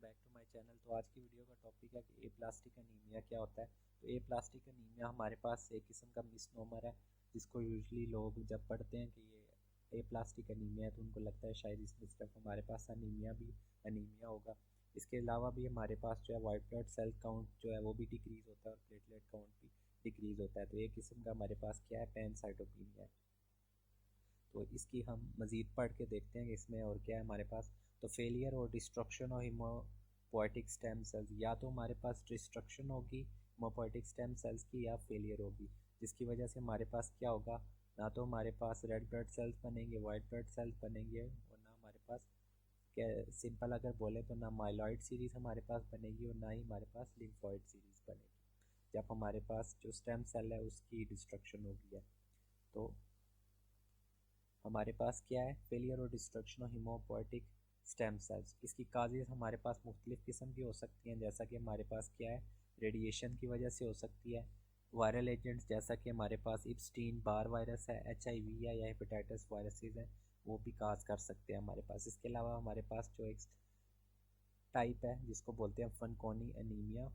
Back to my channel. तो आज की वीडियो का टॉपिक है कि एप्लास्टिक एनीमिया क्या होता है। तो एप्लास्टिक एनीमिया हमारे पास एक किस्म का मिसनोमर है, जिसको यूजली लोग जब पढ़ते हैं कि ये एप्लास्टिक एनीमिया है तो उनको लगता है शायद इसमें सिर्फ हमारे पास एनीमिया होगा। इसके अलावा भी हमारे पास जो है वाइट ब्लड सेल काउंट जो है वो भी डिक्रीज़ होता है और प्लेटलेट काउंट भी डिक्रीज़ होता है। तो एक किस्म का हमारे पास क्या है, पैनसाइटोपिनिया है। तो इसकी हम मज़ीद पढ़ के देखते हैं कि इसमें और क्या है हमारे पास। तो फेलियर और डिस्ट्रक्शन ऑफ हिमोपोएटिक स्टेम सेल्स, या तो हमारे पास डिस्ट्रक्शन होगी हिमोपोएटिक स्टेम सेल्स की या फेलियर होगी, जिसकी वजह से हमारे पास क्या होगा, ना तो हमारे पास रेड ब्लड सेल्स बनेंगे, वाइट ब्लड सेल्स बनेंगे, और ना हमारे पास क्या सिंपल अगर बोले तो ना माइलॉइड सीरीज़ हमारे पास बनेगी और ना ही हमारे पास लिम्फॉइड सीरीज़ बनेगी जब हमारे पास जो स्टेम सेल है उसकी डिस्ट्रक्शन होगी है। तो हमारे पास क्या है, फेलियर और डिस्ट्रक्शन ऑफ हिमोपोएटिक स्टेम सेल्स। इसकी काजेज़ हमारे पास मुख्तलिफ़ किस्म की हो सकती हैं, जैसा कि हमारे पास क्या है, रेडिएशन की वजह से हो सकती है। वायरल एजेंट्स जैसा कि हमारे पास इप्स्टीन बार वायरस है, HIV है या हेपेटाइटिस वायरसेस हैं, वो भी काज कर सकते हैं हमारे पास। इसके अलावा हमारे पास जो एक टाइप है जिसको बोलते हैं फनकोनी एनीमिया,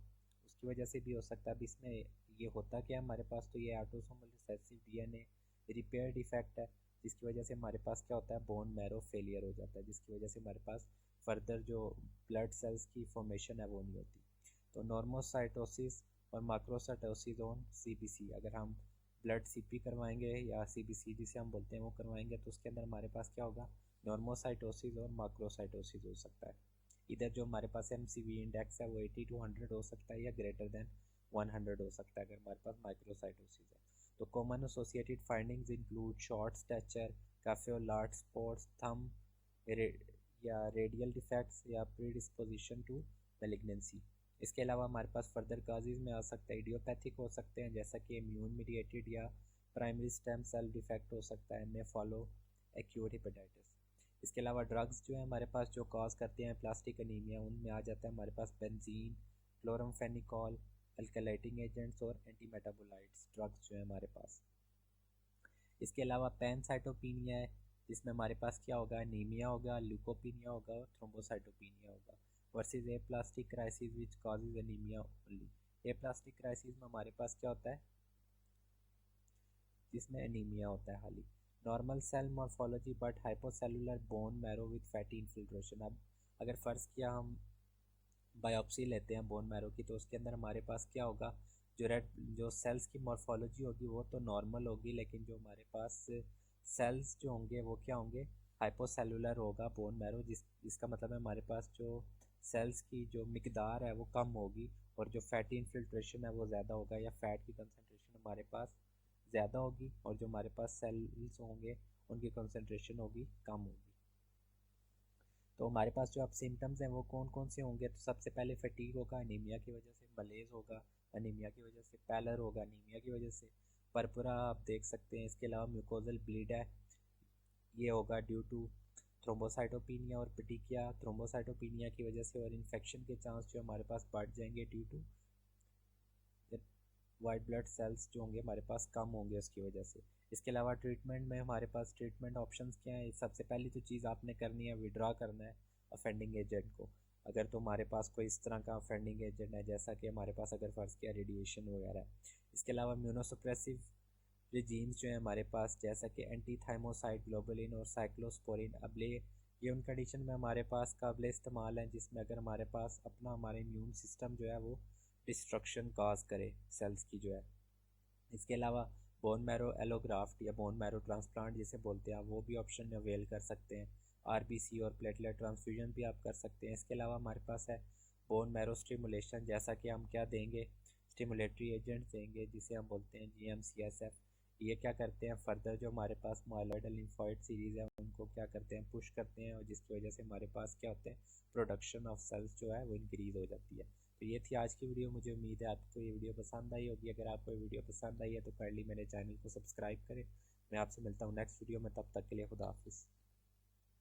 उसकी वजह से भी हो सकता है। अब इसमें ये होता क्या है हमारे पास, तो ये autosomal recessive DNA repair defect है, जिसकी वजह से हमारे पास क्या होता है, बोन मैरो फेलियर हो जाता है, जिसकी वजह से हमारे पास फर्दर जो ब्लड सेल्स की फॉर्मेशन है वो नहीं होती। तो नॉर्मोसाइटोसिस और माक्रोसाइटोसिस ऑन CBC, अगर हम ब्लड CP करवाएंगे या CBC जिसे हम बोलते हैं वो करवाएंगे, तो उसके अंदर हमारे पास क्या होगा, नॉर्मोसाइटोसिस और माक्रोसाइटोसिस हो सकता है। इधर जो हमारे पास MCV इंडेक्स है वो 80 to 100 हो सकता है या ग्रेटर देन 100 हो सकता है अगर हमारे पास माइक्रोसाइटोसिस है। तो common associated findings include short stature, cafe और लार्ज स्पॉट्स, थंब या रेडियल डिफेक्ट्स या प्रीडिस्पोजिशन टू मैलिग्नेंसी। इसके अलावा हमारे पास फर्दर काजेज में आ सकता है, इडियोपैथिक हो सकते हैं जैसा कि इम्यून मीडिएटेड या प्राइमरी स्टेम सेल डिफेक्ट हो सकता है, में फॉलो एक्यूट हेपेटाइटिस। इसके अलावा ड्रग्स जो है हमारे पास जो कॉज करते हैं प्लास्टिक एनीमिया, उनमें आ जाता है हमारे पास बेंजीन, क्लोरमफेनिकॉल, अल्कलाइटिंग एजेंट्स और एंटी मेटाबोलाइट्स ड्रग्स जो है हमारे पास। इसके अलावा पैनसाइटोपिनिया है, जिसमें हमारे पास क्या होगा, एनीमिया होगा, ल्यूकोपिनिया होगा और थ्रोम्बोसाइटोपिनिया होगा। Versus A plastic crisis which causes anaemia only. A plastic crisis में हमारे पास क्या होता है, जिसमें एनीमिया होता है खाली। Normal cell morphology but hypocellular bone marrow with fatty infiltration. अब अगर फ़र्ज़ किया हम बायोप्सी लेते हैं बोन मैरो की, तो उसके अंदर हमारे पास क्या होगा, जो सेल्स की मॉर्फोलॉजी होगी वो तो नॉर्मल होगी, लेकिन जो हमारे पास सेल्स जो होंगे वो क्या होंगे, हाइपोसेलुलर होगा बोन मैरो, जिसका मतलब है हमारे पास जो सेल्स की जो मिकदार है वो कम होगी और जो फैटी इन्फिल्ट्रेशन है वो ज़्यादा होगा, या फैट की कंसनट्रेशन हमारे पास ज़्यादा होगी और जो हमारे पास सेल्स होंगे उनकी कंसनट्रेशन होगी कम होगी। तो हमारे पास जो अब सिम्टम्स हैं वो कौन कौन से होंगे, तो सबसे पहले फटीग होगा अनीमिया की वजह से, मलेज होगा अनीमिया की वजह से, पैलर होगा अनीमिया की वजह से, परपुरा आप देख सकते हैं। इसके अलावा म्यूकोजल ब्लीड है, ये होगा ड्यू टू थ्रोम्बोसाइटोपिनिया और पिटिकिया थ्रोम्बोसाइटोपिनिया की वजह से, और इन्फेक्शन के चांस जो हमारे पास बढ़ जाएंगे due to white blood cells जो होंगे हमारे पास कम होंगे उसकी वजह से। इसके अलावा ट्रीटमेंट में हमारे पास ट्रीटमेंट ऑप्शंस क्या है, सबसे पहली तो चीज़ आपने करनी है, विड्रा करना है अफेंडिंग एजेंट को। अगर तो हमारे पास कोई इस तरह का अफेंडिंग एजेंट है, जैसा कि हमारे पास अगर फ़र्ज़ किया रेडिएशन वगैरह है। इसके अलावा इम्यूनोसप्रेसिव रिजीम्स जो है हमारे पास, जैसा कि एंटी थाइमोसाइड ग्लोबुलिन और साइक्लोस्पोरिन, अबले ये उन कंडीशन में हमारे पास काबिल इस्तेमाल है जिसमें अगर हमारे पास हमारा इम्यून सिस्टम जो है वो डिस्ट्रक्शन काज करे सेल्स की जो है। इसके अलावा बोन मैरो एलोग्राफ्ट या बोन मैरो ट्रांसप्लांट जिसे बोलते हैं, वो भी ऑप्शन अवेल कर सकते हैं। RBC और प्लेटलेट ट्रांसफ्यूजन भी आप कर सकते हैं। इसके अलावा हमारे पास है बोन मैरो स्टिमुलेशन, जैसा कि हम क्या देंगे, स्टिमुलेटरी एजेंट देंगे जिसे हम बोलते हैं GM-CSF। ये क्या करते हैं, फर्दर जो हमारे पास माइलॉइड लिम्फॉइड सीरीज़ है उनको क्या करते हैं, पुश करते हैं, और जिसकी वजह से हमारे पास क्या होते हैं, प्रोडक्शन ऑफ सेल्स जो है वो इंक्रीज़ हो जाती है। तो ये थी आज की वीडियो। मुझे उम्मीद है आपको ये वीडियो पसंद आई होगी। अगर आपको ये वीडियो पसंद आई है तो काइंडली मेरे चैनल को सब्सक्राइब करें। मैं आपसे मिलता हूँ नेक्स्ट वीडियो में, तब तक के लिए खुदा हाफिज़।